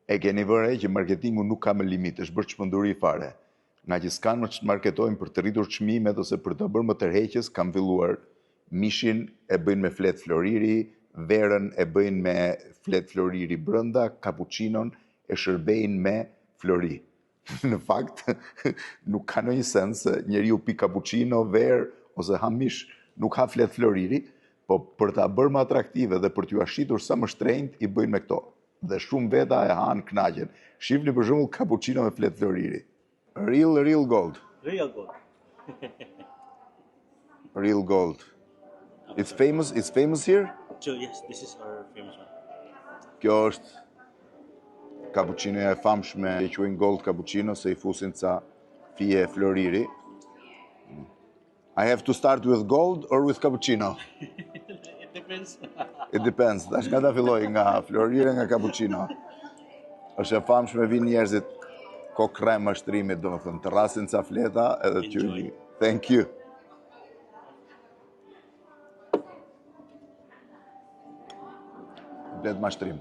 E keni vënë që marketingu nuk ka më limit, është bërë çmenduri fare. Nga që s'kanë më që marketojnë për të rritur çmimet ose për të bërë më tërheqës, kam filluar mishin e bëjnë me flet floriri, verën e bëjnë me flet floriri brenda, cappuccinon e shërbejnë me flori. Në fakt, nuk ka ndonjë sens se njeriu pi cappuccino, verë ose ha mish, nuk ha flet floriri, po për ta bërë më atraktive dhe për t'ju ashtitur sa më shtrenjtë i bëjnë me këto. Dhe shumë veta e hanë kënaqen. Shihni për shembull cappuccino me flet floriri. Real gold. Real gold. Real gold. It's famous here? So yes, this is our famous one. Kjo është cappuccinoja e famshme, e quajnë gold cappuccino se i fusin ca fije floriri. I have to start with gold or with cappuccino? It depends. It depends. Tash nga ta filloj, nga floriri, nga cappuccino. Është e famshme, vinë njerëzit ko krem mashtrimit, domethënë, të rrasin ca fleta edhe t'ju. Thank you. Flet mashtrim.